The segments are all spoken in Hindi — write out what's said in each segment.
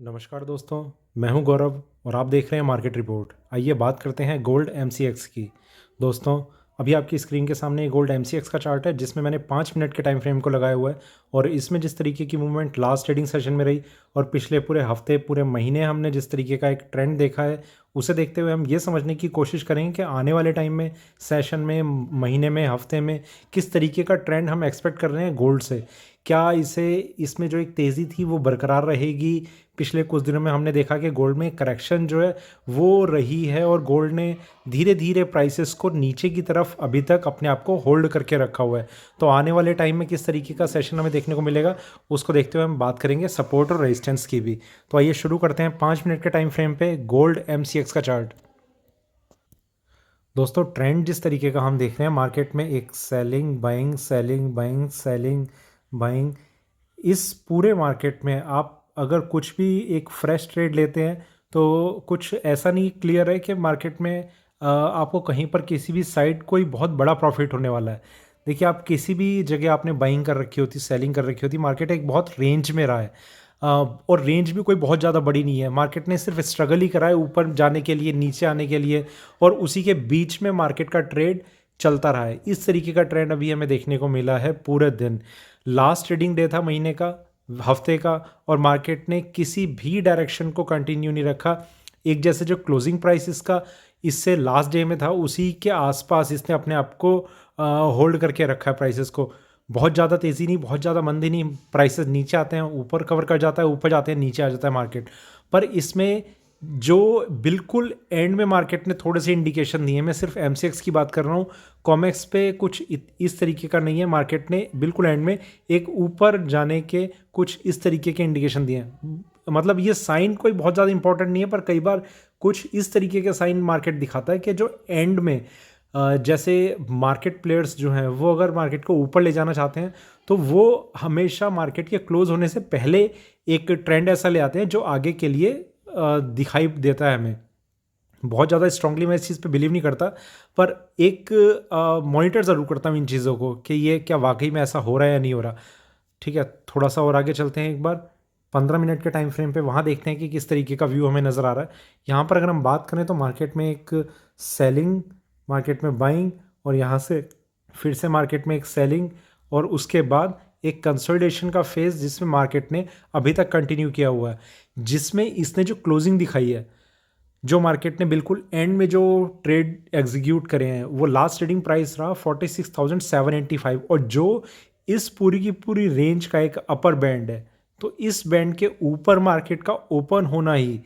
नमस्कार दोस्तों, मैं हूं गौरव और आप देख रहे हैं मार्केट रिपोर्ट। आइए बात करते हैं गोल्ड एमसीएक्स की। दोस्तों, अभी आपकी स्क्रीन के सामने ये गोल्ड एमसीएक्स का चार्ट है जिसमें मैंने 5 मिनट के टाइम फ्रेम को लगाया हुआ है और इसमें जिस तरीके की मूवमेंट लास्ट ट्रेडिंग सेशन में रही और पिछले पूरे हफ्ते पूरे महीने हमने जिस तरीके का एक ट्रेंड देखा है, उसे देखते हुए हम ये समझने की कोशिश करेंगे कि आने वाले टाइम में, सेशन में, महीने में, हफ्ते में किस तरीके का ट्रेंड हम एक्सपेक्ट कर रहे हैं गोल्ड से। क्या इसमें जो एक तेज़ी थी वो बरकरार रहेगी? पिछले कुछ दिनों में हमने देखा कि गोल्ड में करेक्शन जो है वो रही है और गोल्ड ने धीरे धीरे प्राइसेस को नीचे की तरफ अभी तक अपने आप को होल्ड करके रखा हुआ है। तो आने वाले टाइम में किस तरीके का सेशन हमें देखने को मिलेगा, उसको देखते हुए हम बात करेंगे सपोर्ट और रेजिस्टेंस की भी। तो आइए शुरू करते हैं 5 मिनट के टाइम फ्रेम पे गोल्ड एमसीएक्स का चार्ट। दोस्तों, ट्रेंड जिस तरीके का हम देख रहे हैं मार्केट में, एक selling buying selling buying selling buying, इस पूरे मार्केट में आप अगर कुछ भी एक फ्रेश ट्रेड लेते हैं तो कुछ ऐसा नहीं क्लियर है कि मार्केट में आपको कहीं पर किसी भी साइड कोई बहुत बड़ा प्रॉफिट होने वाला है। देखिए, आप किसी भी जगह आपने बाइंग कर रखी होती, सेलिंग कर रखी होती, मार्केट एक बहुत रेंज में रहा है। और रेंज भी कोई बहुत ज़्यादा बड़ी नहीं है। मार्केट ने सिर्फ स्ट्रगल ही करा है ऊपर जाने के लिए, नीचे आने के लिए, और उसी के बीच में मार्केट का ट्रेड चलता रहा है। इस तरीके का ट्रेंड अभी हमें देखने को मिला है पूरे दिन। लास्ट ट्रेडिंग डे था महीने का, हफ्ते का, और मार्केट ने किसी भी डायरेक्शन को कंटिन्यू नहीं रखा। एक जैसे जो क्लोजिंग प्राइस इसका इससे लास्ट डे में था, उसी के आसपास इसने अपने आप को होल्ड करके रखा है प्राइसेस को। बहुत ज़्यादा तेज़ी नहीं, बहुत ज़्यादा मंदी नहीं। प्राइसेस नीचे आते हैं, ऊपर कवर कर जाता है, ऊपर जाते हैं, नीचे आ जाता है मार्केट। पर इसमें जो बिल्कुल एंड में मार्केट ने थोड़े से इंडिकेशन दिए, मैं सिर्फ एमसीएक्स की बात कर रहा हूँ, कॉमेक्स पे कुछ इस तरीके का नहीं है। मार्केट ने बिल्कुल एंड में एक ऊपर जाने के कुछ इस तरीके के इंडिकेशन दिए हैं। मतलब ये साइन कोई बहुत ज़्यादा इंपॉर्टेंट नहीं है, पर कई बार कुछ इस तरीके के साइन मार्केट दिखाता है कि जो एंड में जैसे मार्केट प्लेयर्स जो हैं वो अगर मार्केट को ऊपर ले जाना चाहते हैं तो वो हमेशा मार्केट के क्लोज होने से पहले एक ट्रेंड ऐसा ले आते हैं जो आगे के लिए दिखाई देता है हमें। बहुत ज़्यादा स्ट्रांगली मैं इस चीज़ पे बिलीव नहीं करता, पर एक मॉनिटर ज़रूर करता हूँ इन चीज़ों को कि ये क्या वाकई में ऐसा हो रहा है या नहीं हो रहा। ठीक है, थोड़ा सा और आगे चलते हैं एक बार 15 मिनट के टाइम फ्रेम पे, वहाँ देखते हैं कि किस तरीके का व्यू हमें नज़र आ रहा है। यहाँ पर अगर हम बात करें तो मार्केट में एक सेलिंग, मार्केट में बाइंग, और यहाँ से फिर से मार्केट में एक सेलिंग, और उसके बाद एक कंसोलिडेशन का फेज़ जिसमें मार्केट ने अभी तक कंटिन्यू किया हुआ है, जिसमें इसने जो क्लोजिंग दिखाई है, जो मार्केट ने बिल्कुल एंड में जो ट्रेड एग्जीक्यूट करे हैं, वो लास्ट ट्रेडिंग प्राइस रहा 46,785, और जो इस पूरी की पूरी रेंज का एक अपर बैंड है। तो इस बैंड के ऊपर मार्केट का ओपन होना ही,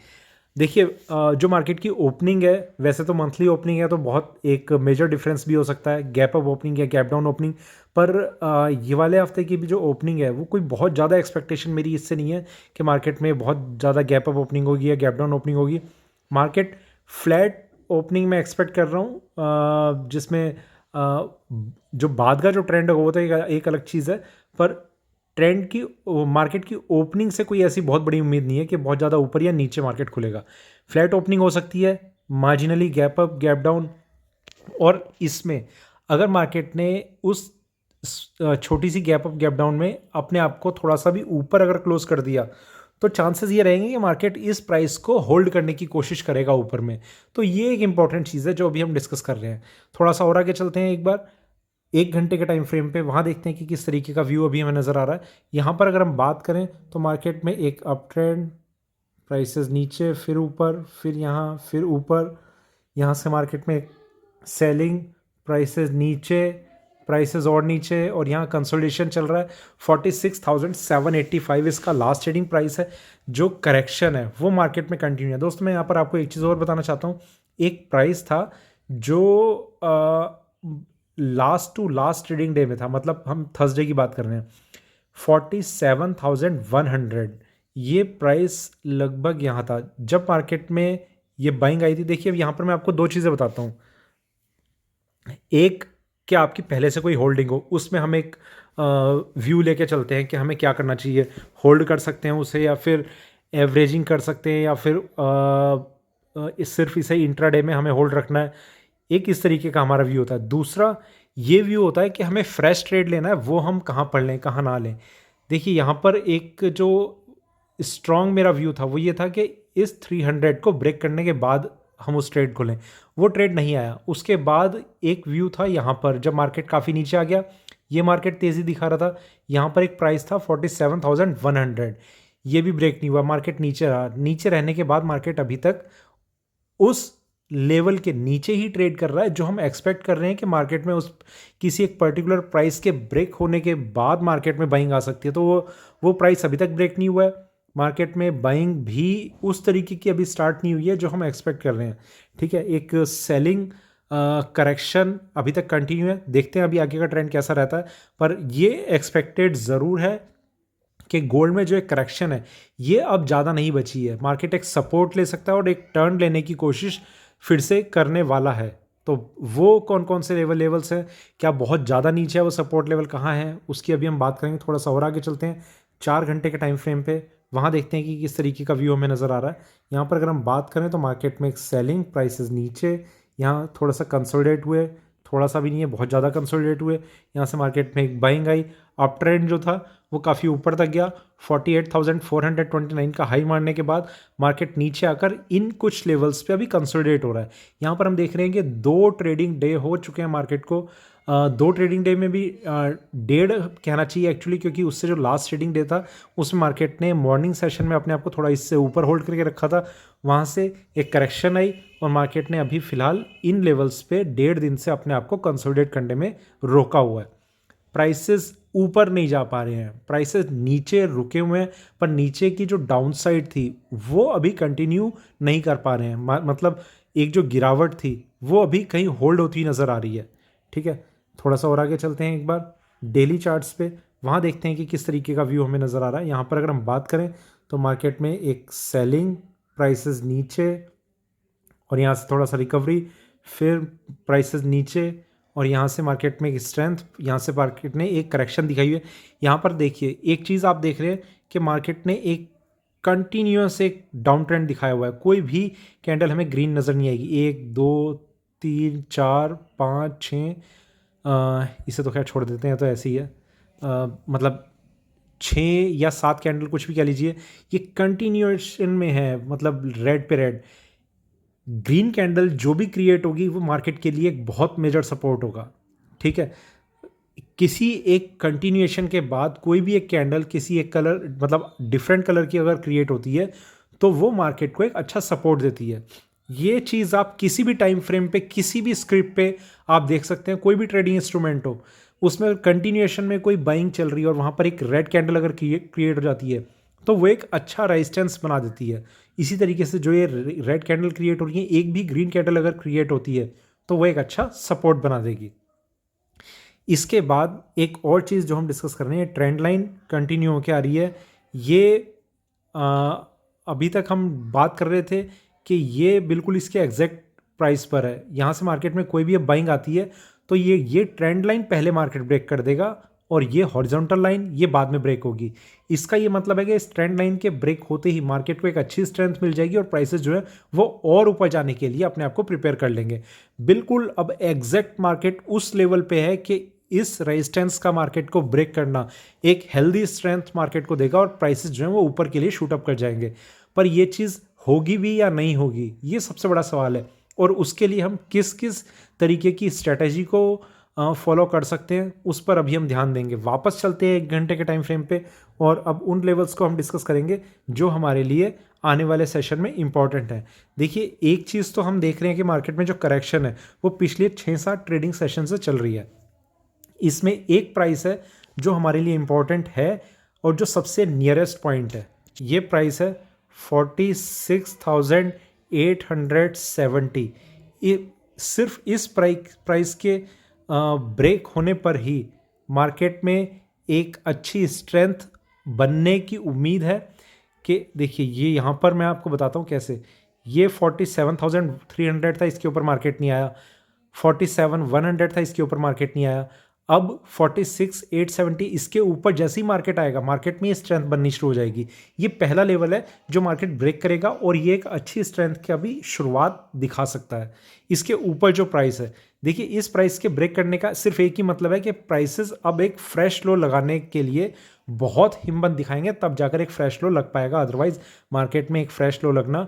देखिए, जो मार्केट की ओपनिंग है, वैसे तो मंथली ओपनिंग है तो बहुत एक मेजर डिफरेंस भी हो सकता है, गैप अप ओपनिंग या गैप डाउन ओपनिंग। पर ये वाले हफ्ते की भी जो ओपनिंग है वो कोई बहुत ज़्यादा एक्सपेक्टेशन मेरी इससे नहीं है कि मार्केट में बहुत ज़्यादा गैप अप ओपनिंग होगी या गैप डाउन ओपनिंग होगी। मार्केट फ्लैट ओपनिंग में एक्सपेक्ट कर रहा हूँ, जिसमें जो बाद का जो ट्रेंड है वो तो एक अलग चीज़ है, पर ट्रेंड की, मार्केट की ओपनिंग से कोई ऐसी बहुत बड़ी उम्मीद नहीं है कि बहुत ज़्यादा ऊपर या नीचे मार्केट खुलेगा। फ्लैट ओपनिंग हो सकती है, marginally gap up gap down, और इसमें अगर मार्केट ने उस छोटी सी गैप अप गैप डाउन में अपने आप को थोड़ा सा भी ऊपर अगर क्लोज कर दिया तो चांसेस ये रहेंगे कि मार्केट इस प्राइस को होल्ड करने की कोशिश करेगा ऊपर में। तो ये एक इंपॉर्टेंट चीज़ है जो अभी हम डिस्कस कर रहे हैं। थोड़ा सा और आगे चलते हैं एक बार 1 घंटे के टाइम फ्रेम पे, वहाँ देखते हैं कि किस तरीके का व्यू अभी हमें नज़र आ रहा है। यहाँ पर अगर हम बात करें तो मार्केट में एक अप ट्रेंड, प्राइसेस नीचे, फिर ऊपर, फिर यहाँ, फिर ऊपर, यहाँ से मार्केट में सेलिंग, प्राइसेस नीचे, प्राइसेस और नीचे, और यहाँ कंसोलिडेशन चल रहा है। 46,785 इसका लास्ट ट्रेडिंग प्राइस है। जो करेक्शन है वो मार्केट में कंटिन्यू है। दोस्तों, मैं यहाँ पर आपको एक चीज़ और बताना चाहता हूँ। एक प्राइस था जो last to last trading day में था, मतलब हम थर्सडे की बात कर रहे हैं, 47,100, ये प्राइस लगभग यहाँ था जब मार्केट में ये बाइंग आई थी। देखिए, यहाँ पर मैं आपको दो चीज़ें बताता हूँ। एक, कि आपकी पहले से कोई होल्डिंग हो, उसमें हम एक व्यू लेके चलते हैं कि हमें क्या करना चाहिए। होल्ड कर सकते हैं उसे, या फिर एवरेजिंग कर सकते हैं, या फिर सिर्फ इसे इंट्राडे में हमें होल्ड रखना है। एक इस तरीके का हमारा व्यू होता है। दूसरा ये व्यू होता है कि हमें फ्रेश ट्रेड लेना है, वो हम कहाँ पर लें, कहाँ ना लें। देखिए, यहाँ पर एक जो स्ट्रॉन्ग मेरा व्यू था वो ये था कि इस 300 को ब्रेक करने के बाद हम उस ट्रेड को लें। वो ट्रेड नहीं आया। उसके बाद एक व्यू था यहाँ पर, जब मार्केट काफ़ी नीचे आ गया, ये मार्केट तेज़ी दिखा रहा था, यहाँ पर एक प्राइस था 47,100, ये भी ब्रेक नहीं हुआ, मार्केट नीचे रहा। नीचे रहने के बाद मार्केट अभी तक उस लेवल के नीचे ही ट्रेड कर रहा है, जो हम एक्सपेक्ट कर रहे हैं कि मार्केट में उस किसी एक पर्टिकुलर प्राइस के ब्रेक होने के बाद मार्केट में बाइंग आ सकती है। तो वो प्राइस अभी तक ब्रेक नहीं हुआ है। मार्केट में बाइंग भी उस तरीके की अभी स्टार्ट नहीं हुई है जो हम एक्सपेक्ट कर रहे हैं। ठीक है, एक सेलिंग करेक्शन अभी तक कंटिन्यू है। देखते हैं अभी आगे का ट्रेंड कैसा रहता है, पर ये एक्सपेक्टेड ज़रूर है कि गोल्ड में जो एक करेक्शन है ये अब ज़्यादा नहीं बची है। मार्केट एक सपोर्ट ले सकता है और एक टर्न लेने की कोशिश फिर से करने वाला है। तो वो कौन कौन से लेवल्स हैं, क्या बहुत ज़्यादा नीचे है वो सपोर्ट लेवल कहाँ है, उसकी अभी हम बात करेंगे। थोड़ा सा और आगे चलते हैं 4 घंटे के टाइम फ्रेम पे, वहाँ देखते हैं कि किस तरीके का व्यू हमें नज़र आ रहा है। यहाँ पर अगर हम बात करें तो मार्केट में एक सेलिंग, प्राइसेस नीचे, यहाँ थोड़ा सा कंसोलिडेट हुए, थोड़ा सा भी नहीं है, बहुत ज़्यादा कंसोलिडेट हुए। यहाँ से मार्केट में एक बाइंग आई, अप ट्रेंड जो था वो काफ़ी ऊपर तक गया। 48,429 का हाई मारने के बाद मार्केट नीचे आकर इन कुछ लेवल्स पे अभी कंसोलिडेट हो रहा है। यहाँ पर हम देख रहे हैं कि 2 ट्रेडिंग डे हो चुके हैं मार्केट को। 2 ट्रेडिंग डे में भी 1.5 कहना चाहिए एक्चुअली, क्योंकि उससे जो लास्ट ट्रेडिंग डे था उसमें मार्केट ने मॉर्निंग सेशन में अपने आप को थोड़ा इससे ऊपर होल्ड करके रखा था। वहाँ से एक करेक्शन आई और मार्केट ने अभी फ़िलहाल इन लेवल्स पे 1.5 दिन से अपने आप को कंसोलिडेट करने में रोका हुआ है। प्राइसेस ऊपर नहीं जा पा रहे हैं, प्राइसेस नीचे रुके हुए हैं, पर नीचे की जो डाउन साइड थी वो अभी कंटिन्यू नहीं कर पा रहे हैं। मतलब एक जो गिरावट थी वो अभी कहीं होल्ड होती नज़र आ रही है। ठीक है, थोड़ा सा और आगे चलते हैं एक बार डेली चार्ट्स पे, वहाँ देखते हैं कि किस तरीके का व्यू हमें नज़र आ रहा है। यहाँ पर अगर हम बात करें तो मार्केट में एक सेलिंग, प्राइसेस नीचे और यहाँ से थोड़ा सा रिकवरी, फिर प्राइसेस नीचे और यहाँ से मार्केट में एक स्ट्रेंथ, यहाँ से मार्केट ने एक करेक्शन दिखाई हुई है। यहाँ पर देखिए एक चीज़ आप देख रहे हैं कि मार्केट ने एक कंटिन्यूस एक डाउन ट्रेंड दिखाया हुआ है। कोई भी कैंडल हमें ग्रीन नज़र नहीं आएगी। 1 2 3 4 5 6, इसे तो खैर छोड़ देते हैं, तो ऐसे ही है। मतलब 6 या 7 कैंडल कुछ भी कह लीजिए, ये कंटिन्यूएशन में है, मतलब रेड पे रेड। ग्रीन कैंडल जो भी क्रिएट होगी वो मार्केट के लिए एक बहुत मेजर सपोर्ट होगा। ठीक है, किसी एक कंटिन्यूएशन के बाद कोई भी एक कैंडल किसी एक कलर, मतलब डिफरेंट कलर की अगर क्रिएट होती है तो वो मार्केट को एक अच्छा सपोर्ट देती है। ये चीज़ आप किसी भी टाइम फ्रेम पे, किसी भी स्क्रिप्ट पे आप देख सकते हैं। कोई भी ट्रेडिंग इंस्ट्रूमेंट हो, उसमें कंटिन्यूएशन में कोई बाइंग चल रही है और वहाँ पर एक रेड कैंडल अगर क्रिएट हो जाती है तो वो एक अच्छा रेजिस्टेंस बना देती है। इसी तरीके से जो ये रेड कैंडल क्रिएट हो रही है, एक भी ग्रीन कैंडल अगर क्रिएट होती है तो वो एक अच्छा सपोर्ट बना देगी। इसके बाद एक और चीज़ जो हम डिस्कस कर रहे हैं, ट्रेंड लाइन कंटिन्यू होकर आ रही है। ये अभी तक हम बात कर रहे थे कि ये बिल्कुल इसके एग्जैक्ट प्राइस पर है। यहाँ से मार्केट में कोई भी अब बाइंग आती है तो ये ट्रेंड लाइन पहले मार्केट ब्रेक कर देगा और ये हॉरिजॉन्टल लाइन ये बाद में ब्रेक होगी। इसका ये मतलब है कि इस ट्रेंड लाइन के ब्रेक होते ही मार्केट को एक अच्छी स्ट्रेंथ मिल जाएगी और प्राइसेस जो है वो और ऊपर जाने के लिए अपने आप को प्रिपेयर कर लेंगे। बिल्कुल अब एग्जैक्ट मार्केट उस लेवल पे है कि इस रेजिस्टेंस का मार्केट को ब्रेक करना एक हेल्दी स्ट्रेंथ मार्केट को देगा और प्राइसेस जो है वो ऊपर के लिए शूट अप कर जाएंगे। पर ये चीज़ होगी भी या नहीं होगी, ये सबसे बड़ा सवाल है। और उसके लिए हम किस किस तरीके की स्ट्रेटजी को फॉलो कर सकते हैं उस पर अभी हम ध्यान देंगे। वापस चलते हैं 1 घंटे के टाइम फ्रेम पे और अब उन लेवल्स को हम डिस्कस करेंगे जो हमारे लिए आने वाले सेशन में इंपॉर्टेंट है। देखिए एक चीज़ तो हम देख रहे हैं कि मार्केट में जो करेक्शन है वो पिछले 6-7 ट्रेडिंग सेशन से चल रही है। इसमें एक प्राइस है जो हमारे लिए इंपॉर्टेंट है और जो सबसे नियरेस्ट पॉइंट है, ये प्राइस है 46,870। ये सिर्फ इस प्राइस के ब्रेक होने पर ही मार्केट में एक अच्छी स्ट्रेंथ बनने की उम्मीद है। कि देखिए ये यहाँ पर मैं आपको बताता हूँ कैसे। ये 47,300 था, इसके ऊपर मार्केट नहीं आया। 47,100 था, इसके ऊपर मार्केट नहीं आया। अब 46,870, इसके ऊपर जैसे ही मार्केट आएगा मार्केट में स्ट्रेंथ बननी शुरू हो जाएगी। ये पहला लेवल है जो मार्केट ब्रेक करेगा और ये एक अच्छी स्ट्रेंथ की अभी शुरुआत दिखा सकता है। इसके ऊपर जो प्राइस है, देखिए इस प्राइस के ब्रेक करने का सिर्फ एक ही मतलब है कि प्राइसेस अब एक फ्रेश लो लगाने के लिए बहुत हिम्मत दिखाएंगे तब जाकर एक फ्रेश लो लग पाएगा, अदरवाइज मार्केट में एक फ्रेश लो लगना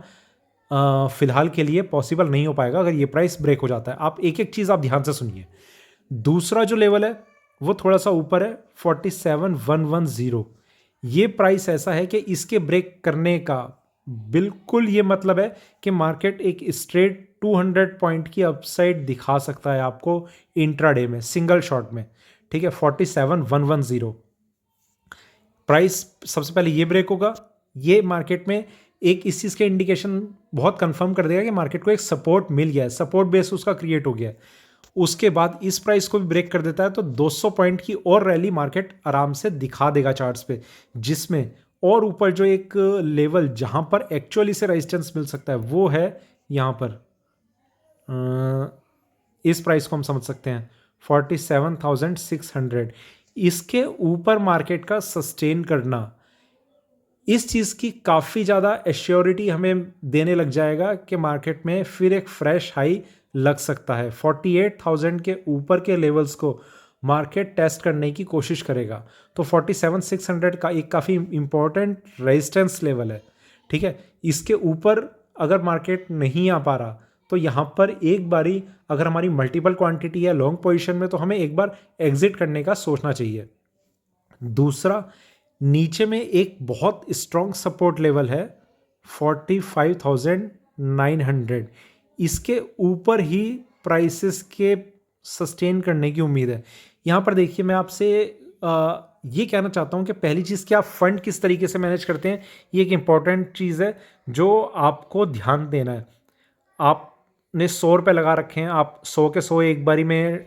फिलहाल के लिए पॉसिबल नहीं हो पाएगा अगर ये प्राइस ब्रेक हो जाता है। आप एक एक चीज़ आप ध्यान से सुनिए। दूसरा जो लेवल है वो थोड़ा सा ऊपर है 47,110। ये प्राइस ऐसा है कि इसके ब्रेक करने का बिल्कुल ये मतलब है कि मार्केट एक स्ट्रेट 200 पॉइंट की अपसाइड दिखा सकता है आपको इंट्राडे में सिंगल शॉट में, ठीक है। 47,110 प्राइस सबसे पहले ये ब्रेक होगा, ये मार्केट में एक इस चीज़ के इंडिकेशन बहुत कंफर्म कर देगा कि मार्केट को एक सपोर्ट मिल गया है, सपोर्ट बेस उसका क्रिएट हो गया है। उसके बाद इस प्राइस को भी ब्रेक कर देता है तो 200 पॉइंट की और रैली मार्केट आराम से दिखा देगा चार्ट्स पे, जिसमें और ऊपर जो एक लेवल जहां पर एक्चुअली से रेजिस्टेंस मिल सकता है वो है यहाँ पर, इस प्राइस को हम समझ सकते हैं 47,600। इसके ऊपर मार्केट का सस्टेन करना, इस चीज़ की काफ़ी ज़्यादा एश्योरिटी हमें देने लग जाएगा कि मार्केट में फिर एक फ्रेश हाई लग सकता है। 48,000 के ऊपर के लेवल्स को मार्केट टेस्ट करने की कोशिश करेगा तो 47,600 का एक काफ़ी इंपॉर्टेंट रेजिस्टेंस लेवल है, ठीक है। इसके ऊपर अगर मार्केट नहीं आ पा रहा तो यहाँ पर एक बारी अगर हमारी मल्टीपल क्वांटिटी है लॉन्ग पोजीशन में तो हमें एक बार एग्जिट करने का सोचना चाहिए। दूसरा, नीचे में एक बहुत स्ट्रॉन्ग सपोर्ट लेवल है 45,900। इसके ऊपर ही प्राइसेस के सस्टेन करने की उम्मीद है। यहाँ पर देखिए मैं आपसे ये कहना चाहता हूँ कि पहली चीज़ कि आप फंड किस तरीके से मैनेज करते हैं, ये एक इम्पॉर्टेंट चीज़ है जो आपको ध्यान देना है। आपने 100 रुपये लगा रखे हैं, आप 100 के 100 एक बारी में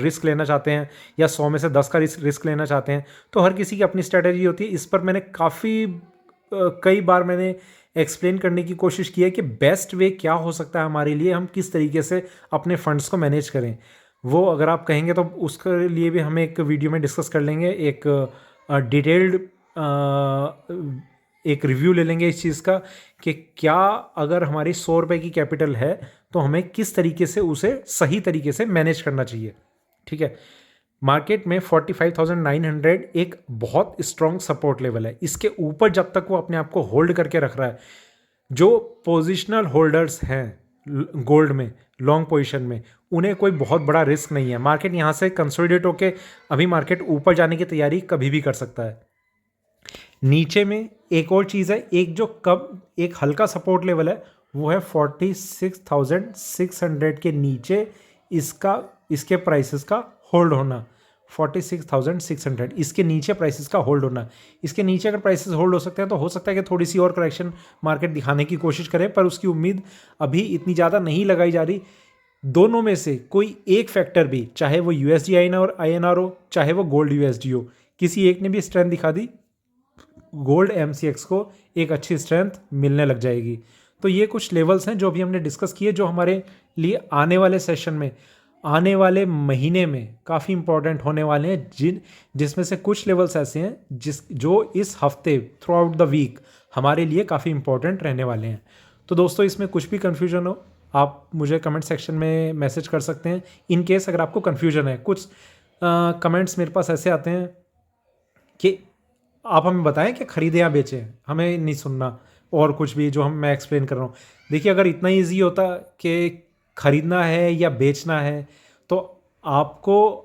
रिस्क लेना चाहते हैं या 100 में से 10 का रिस्क लेना चाहते हैं, तो हर किसी की अपनी स्ट्रैटेजी होती है। इस पर मैंने कई बार मैंने एक्सप्लेन करने की कोशिश की है कि बेस्ट वे क्या हो सकता है हमारे लिए, हम किस तरीके से अपने फंड्स को मैनेज करें। वो अगर आप कहेंगे तो उसके लिए भी हम एक वीडियो में डिस्कस कर लेंगे, एक डिटेल्ड एक रिव्यू ले लेंगे इस चीज़ का कि क्या अगर हमारी 100 रुपये की कैपिटल है तो हमें किस तरीके से उसे सही तरीके से मैनेज करना चाहिए, ठीक है। मार्केट में 45,900 एक बहुत स्ट्रॉन्ग सपोर्ट लेवल है। इसके ऊपर जब तक वो अपने आप को होल्ड करके रख रहा है, जो पोजिशनल होल्डर्स हैं गोल्ड में लॉन्ग पोजीशन में, उन्हें कोई बहुत बड़ा रिस्क नहीं है। मार्केट यहाँ से कंसोलिडेट होके अभी मार्केट ऊपर जाने की तैयारी कभी भी कर सकता है। नीचे में एक और चीज़ है, एक हल्का सपोर्ट लेवल है वो है 46,600 के नीचे इसके प्राइसेस का होल्ड होना। 46,600 इसके नीचे प्राइसेस का होल्ड होना। इसके नीचे अगर प्राइसेस होल्ड हो सकते हैं तो हो सकता है कि थोड़ी सी और करेक्शन मार्केट दिखाने की कोशिश करे, पर उसकी उम्मीद अभी इतनी ज़्यादा नहीं लगाई जा रही। दोनों में से कोई एक फैक्टर भी, चाहे वो USD INR हो, चाहे वो गोल्ड USD हो, किसी एक ने भी स्ट्रेंथ दिखा दी, गोल्ड MCX को एक अच्छी स्ट्रेंथ मिलने लग जाएगी। तो ये कुछ लेवल्स हैं जो अभी हमने डिस्कस किए, जो हमारे लिए आने वाले सेशन में, आने वाले महीने में काफ़ी इंपॉर्टेंट होने वाले हैं, जिसमें से कुछ लेवल्स ऐसे हैं जो इस हफ्ते थ्रू आउट द वीक हमारे लिए काफ़ी इंपॉर्टेंट रहने वाले हैं। तो दोस्तों, इसमें कुछ भी कन्फ्यूजन हो आप मुझे कमेंट सेक्शन में मैसेज कर सकते हैं। इन केस अगर आपको कन्फ्यूजन है, कुछ कमेंट्स मेरे पास ऐसे आते हैं कि आप हमें बताएं कि खरीदें या बेचें, हमें नहीं सुनना और कुछ भी जो मैं एक्सप्लेन कर रहा हूँ। देखिए, अगर इतना ईजी होता कि खरीदना है या बेचना है तो आपको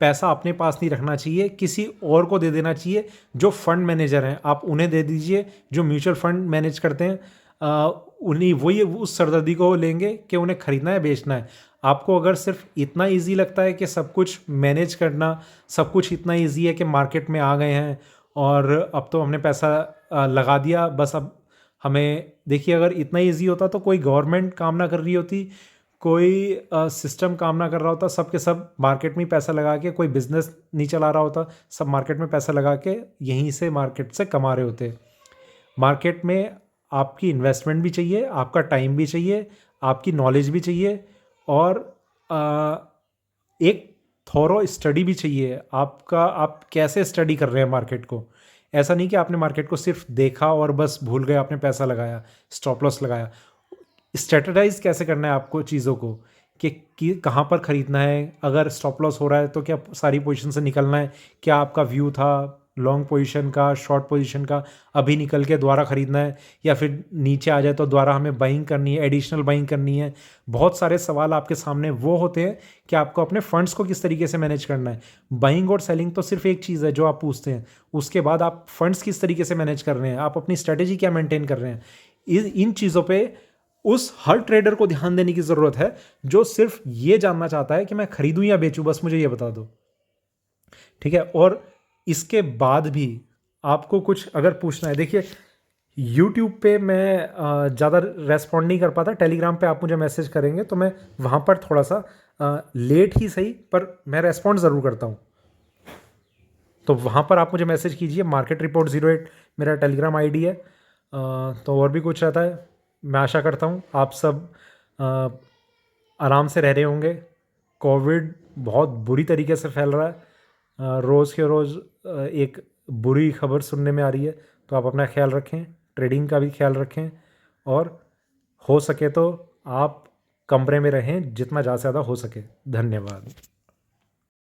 पैसा अपने पास नहीं रखना चाहिए, किसी और को दे देना चाहिए। जो फंड मैनेजर हैं आप उन्हें दे दीजिए, जो म्यूचुअल फंड मैनेज करते हैं उन्हीं वही उस सरदर्दी को लेंगे कि उन्हें खरीदना है बेचना है। आपको अगर सिर्फ इतना इजी लगता है कि सब कुछ मैनेज करना, सब कुछ इतना इजी है कि मार्केट में आ गए हैं और अब तो हमने पैसा लगा दिया बस, अब हमें देखिए, अगर इतना इजी होता तो कोई गवर्नमेंट काम ना कर रही होती, कोई सिस्टम काम ना कर रहा होता, सब के सब मार्केट में पैसा लगा के कोई बिजनेस नहीं चला रहा होता, सब मार्केट में पैसा लगा के यहीं से मार्केट से कमा रहे होते। मार्केट में आपकी इन्वेस्टमेंट भी चाहिए, आपका टाइम भी चाहिए, आपकी नॉलेज भी चाहिए और एक थॉरो स्टडी भी चाहिए। आप कैसे स्टडी कर रहे हैं मार्केट को। ऐसा नहीं कि आपने मार्केट को सिर्फ देखा और बस भूल गए, आपने पैसा लगाया, स्टॉप लॉस लगाया। स्ट्रेटेजाइज कैसे करना है आपको चीज़ों को कि कहाँ पर ख़रीदना है, अगर स्टॉप लॉस हो रहा है तो क्या सारी पोजीशन से निकलना है, क्या आपका व्यू था लॉन्ग पोजीशन का, शॉर्ट पोजीशन का, अभी निकल के दोबारा ख़रीदना है या फिर नीचे आ जाए तो दोबारा हमें बाइंग करनी है, एडिशनल बाइंग करनी है। बहुत सारे सवाल आपके सामने वो होते हैं कि आपको अपने फंड्स को किस तरीके से मैनेज करना है। बाइंग और सेलिंग तो सिर्फ एक चीज़ है जो आप पूछते हैं, उसके बाद आप फंड्स किस तरीके से मैनेज कर रहे हैं, आप अपनी स्ट्रेटेजी क्या मेंटेन कर रहे हैं। इन चीज़ों पे उस हर ट्रेडर को ध्यान देने की ज़रूरत है जो सिर्फ ये जानना चाहता है कि मैं खरीदूं या बेचूं, बस मुझे ये बता दो, ठीक है। और इसके बाद भी आपको कुछ अगर पूछना है, देखिए यूट्यूब पे मैं ज़्यादा रेस्पॉन्ड नहीं कर पाता, टेलीग्राम पे आप मुझे मैसेज करेंगे तो मैं वहाँ पर थोड़ा सा लेट ही सही पर मैं रेस्पॉन्ड ज़रूर करता हूँ। तो वहाँ पर आप मुझे मैसेज कीजिए, मार्केट रिपोर्ट 08 मेरा टेलीग्राम आईडी है। तो और भी कुछ रहता है, मैं आशा करता हूँ आप सब आराम से रह रहे होंगे। कोविड बहुत बुरी तरीके से फैल रहा है, रोज़ के रोज़ एक बुरी खबर सुनने में आ रही है। तो आप अपना ख्याल रखें, ट्रेडिंग का भी ख्याल रखें और हो सके तो आप कमरे में रहें जितना ज़्यादा से ज़्यादा हो सके। धन्यवाद।